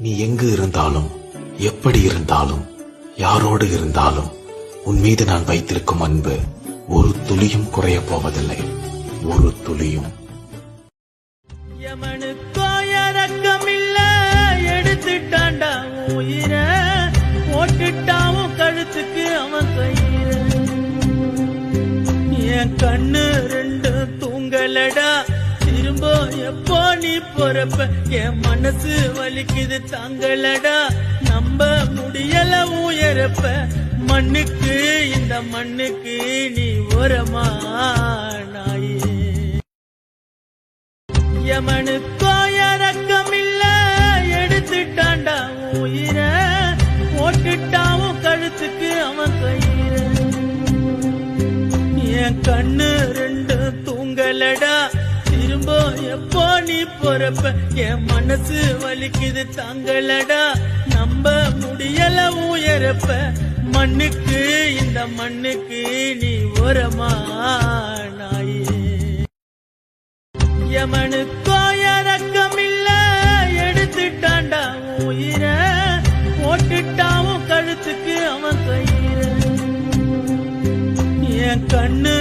நீ எங்கு இருந்தாலும், எப்படி இருந்தாலும், யாரோடு இருந்தாலும் உன் மீது நான் வைத்திருக்கும் அன்பு ஒரு துளியும் குறைய போவதில்லை. ஒரு துளியும். யமனுக்கோ இறக்கமில்ல, எடுத்துட்டாண்டா உயிர, போட்டுட்டாவும் கழுத்துக்கு அவன் கயிற. என் கண்ணு ரெண்டு தூங்கலடா, திரும்ப எப்போ நீ பொறப்ப, என் மனசு வலிக்குது தாங்கலடா, நம்ப முடியல உயரப்ப. மண்ணுக்கு இந்த மண்ணுக்கு நீ உரமா நாயே. யமனுக்கோ இறக்கமில்ல, எடுத்துட்டாண்டா உயிர, போட்டுட்டாவும் கழுத்துக்கு அவன் கயிற. என் கண்ணு ரெண்டு தூங்கலடா, திரும்ப எப்போ நீ பொறப்ப, என் மனசு வலிக்குது தாங்கலடா, நம்ப முடியல உயரப்ப. மண்ணுக்கு இந்த மண்ணுக்கு நீ உரமா நாயே. யமனுக்கோ இறக்கமில்ல, எடுத்துட்டாண்டா உயிர, போட்டுட்டாவும் கழுத்துக்கு அவன் கயிற. என் கண்ணு ரெண்டு தூங்கலடா, திரும்ப எப்போ நீ பொறப்ப, என் மனசு வலிக்குது தாங்கலடா, நம்ப முடியல உயரப்ப. மண்ணுக்கு இந்த மண்ணுக்கு நீ உரமா நாயே. யமனுக்கோ இறக்கமில்ல, எடுத்துட்டாண்டா உயிர, போட்டுட்டாவும் கழுத்துக்கு அவன் கயிற. என் கண்ணு